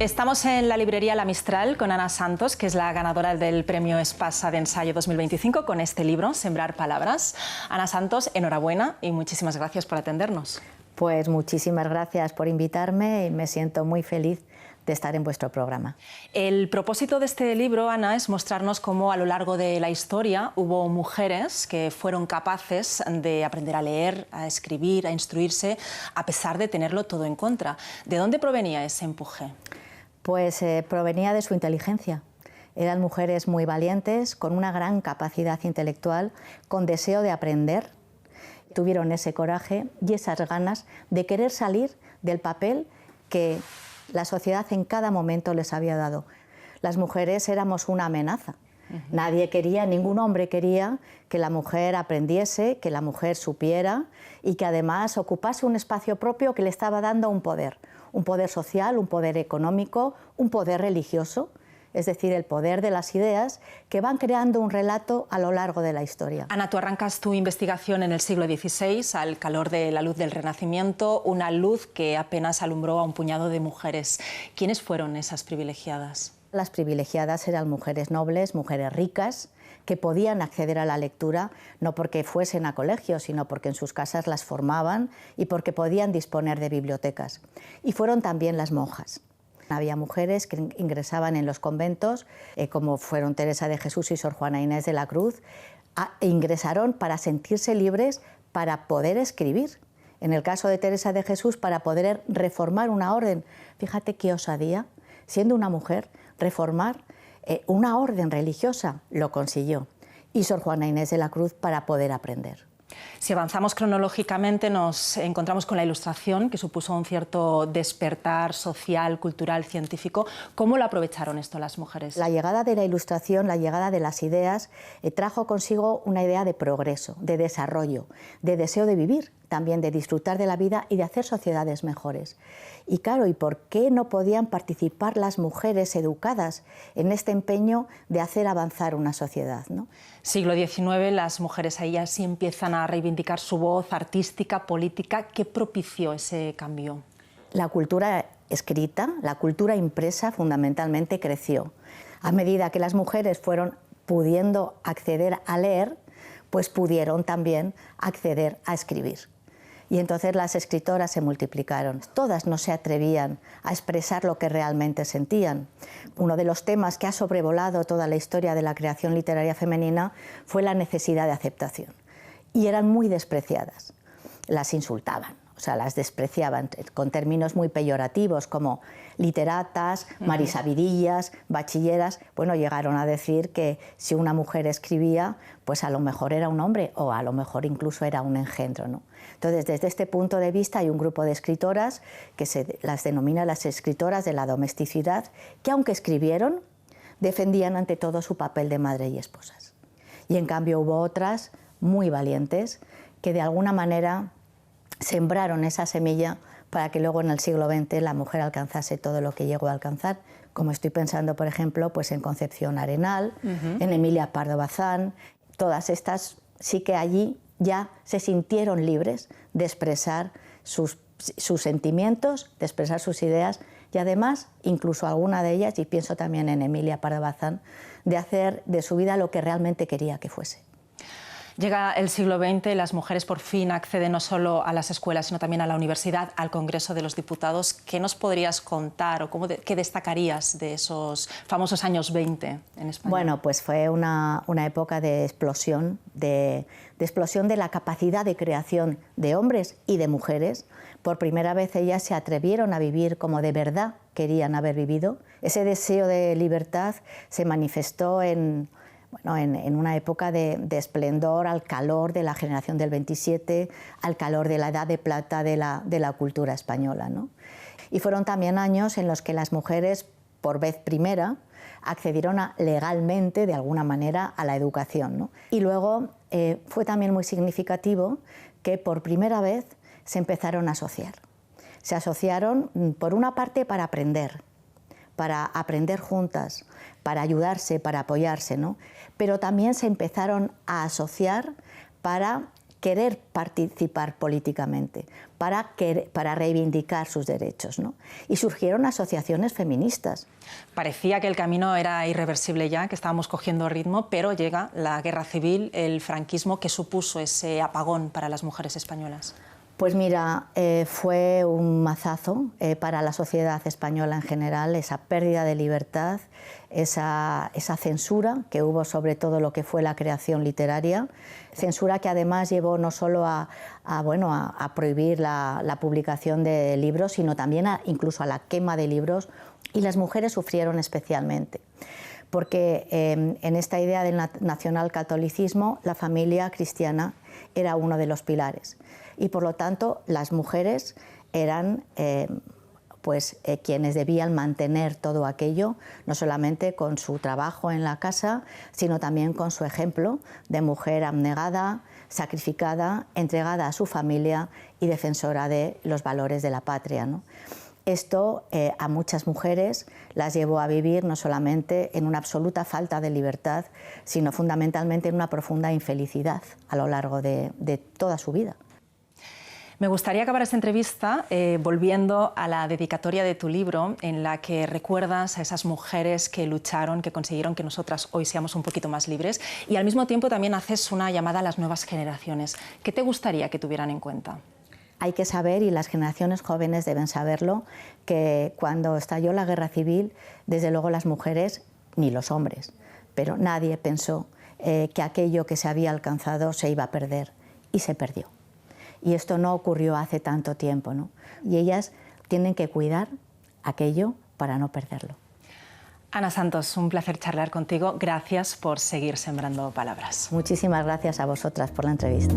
Estamos en la librería La Mistral con Ana Santos, que es la ganadora del Premio Espasa de Ensayo 2025 con este libro, Sembrar Palabras. Ana Santos, enhorabuena y muchísimas gracias por atendernos. Pues muchísimas gracias por invitarme y me siento muy feliz de estar en vuestro programa. El propósito de este libro, Ana, es mostrarnos cómo a lo largo de la historia hubo mujeres que fueron capaces de aprender a leer, a escribir, a instruirse, a pesar de tenerlo todo en contra. ¿De dónde provenía ese empuje? Pues provenía de su inteligencia. Eran mujeres muy valientes, con una gran capacidad intelectual, con deseo de aprender. Tuvieron ese coraje y esas ganas de querer salir del papel que la sociedad en cada momento les había dado. Las mujeres éramos una amenaza. Nadie quería, ningún hombre quería que la mujer aprendiese, que la mujer supiera y que además ocupase un espacio propio que le estaba dando un poder social, un poder económico, un poder religioso, es decir, el poder de las ideas que van creando un relato a lo largo de la historia. Ana, tú arrancas tu investigación en el siglo XVI, al calor de la luz del Renacimiento, una luz que apenas alumbró a un puñado de mujeres. ¿Quiénes fueron esas privilegiadas? Las privilegiadas eran mujeres nobles, mujeres ricas, que podían acceder a la lectura no porque fuesen a colegios, sino porque en sus casas las formaban y porque podían disponer de bibliotecas. Y fueron también las monjas. Había mujeres que ingresaban en los conventos, como fueron Teresa de Jesús y Sor Juana Inés de la Cruz, e ingresaron para sentirse libres para poder escribir. En el caso de Teresa de Jesús, para poder reformar una orden. Fíjate qué osadía, siendo una mujer, reformar una orden religiosa, lo consiguió. Y Sor Juana Inés de la Cruz para poder aprender. Si avanzamos cronológicamente nos encontramos con la Ilustración, que supuso un cierto despertar social, cultural, científico. ¿Cómo lo aprovecharon esto las mujeres? La llegada de la Ilustración, la llegada de las ideas, trajo consigo una idea de progreso, de desarrollo, de deseo de vivir, también de disfrutar de la vida y de hacer sociedades mejores. Y claro, ¿y por qué no podían participar las mujeres educadas en este empeño de hacer avanzar una sociedad, ¿no? Siglo XIX, las mujeres ahí ya sí empiezan a reivindicar su voz artística, política. ¿Qué propició ese cambio? La cultura escrita, la cultura impresa fundamentalmente creció. A medida que las mujeres fueron pudiendo acceder a leer, pues pudieron también acceder a escribir. Y entonces las escritoras se multiplicaron. Todas no se atrevían a expresar lo que realmente sentían. Uno de los temas que ha sobrevolado toda la historia de la creación literaria femenina fue la necesidad de aceptación. Y eran muy despreciadas. Las insultaban, o sea, las despreciaban con términos muy peyorativos como literatas, marisavidillas, bachilleras. Bueno, llegaron a decir que si una mujer escribía, pues a lo mejor era un hombre o a lo mejor incluso era un engendro, ¿no? Entonces, desde este punto de vista hay un grupo de escritoras que se las denomina las escritoras de la domesticidad, que aunque escribieron, defendían ante todo su papel de madre y esposas. Y en cambio hubo otras muy valientes que de alguna manera sembraron esa semilla para que luego en el siglo XX la mujer alcanzase todo lo que llegó a alcanzar, como estoy pensando, por ejemplo, pues en Concepción Arenal, en Emilia Pardo Bazán. Todas estas sí que allí ya se sintieron libres de expresar sus sentimientos, de expresar sus ideas y además, incluso alguna de ellas, y pienso también en Emilia Pardo Bazán, de hacer de su vida lo que realmente quería que fuese. Llega el siglo XX, las mujeres por fin acceden no solo a las escuelas, sino también a la universidad, al Congreso de los Diputados. ¿Qué nos podrías contar o qué destacarías de esos famosos años 20 en España? Bueno, pues fue una época de explosión de la capacidad de creación de hombres y de mujeres. Por primera vez ellas se atrevieron a vivir como de verdad querían haber vivido. Ese deseo de libertad se manifestó en una época de esplendor, al calor de la generación del 27, al calor de la edad de plata de la cultura española, ¿no? Y fueron también años en los que las mujeres, por vez primera, accedieron legalmente, de alguna manera, a la educación, ¿no? Y luego fue también muy significativo que por primera vez se empezaron a asociar. Se asociaron, por una parte, para aprender juntas, para ayudarse, para apoyarse, ¿no? Pero también se empezaron a asociar para querer participar políticamente, para reivindicar sus derechos, ¿no? Y surgieron asociaciones feministas. Parecía que el camino era irreversible ya, que estábamos cogiendo ritmo, pero llega la guerra civil, el franquismo. ¿Qué supuso ese apagón para las mujeres españolas? Pues mira, fue un mazazo para la sociedad española en general, esa pérdida de libertad, esa censura que hubo sobre todo lo que fue la creación literaria, censura que además llevó no solo a prohibir la publicación de libros, sino también incluso a la quema de libros, y las mujeres sufrieron especialmente. Porque en esta idea del nacionalcatolicismo la familia cristiana era uno de los pilares y por lo tanto las mujeres eran quienes debían mantener todo aquello, no solamente con su trabajo en la casa, sino también con su ejemplo de mujer abnegada, sacrificada, entregada a su familia y defensora de los valores de la patria, ¿no? Esto a muchas mujeres las llevó a vivir no solamente en una absoluta falta de libertad, sino fundamentalmente en una profunda infelicidad a lo largo de toda su vida. Me gustaría acabar esta entrevista volviendo a la dedicatoria de tu libro, en la que recuerdas a esas mujeres que lucharon, que consiguieron que nosotras hoy seamos un poquito más libres, y al mismo tiempo también haces una llamada a las nuevas generaciones. ¿Qué te gustaría que tuvieran en cuenta? Hay que saber, y las generaciones jóvenes deben saberlo, que cuando estalló la guerra civil, desde luego las mujeres, ni los hombres, pero nadie pensó que aquello que se había alcanzado se iba a perder, y se perdió. Y esto no ocurrió hace tanto tiempo, ¿no? Y ellas tienen que cuidar aquello para no perderlo. Ana Santos, un placer charlar contigo. Gracias por seguir sembrando palabras. Muchísimas gracias a vosotras por la entrevista.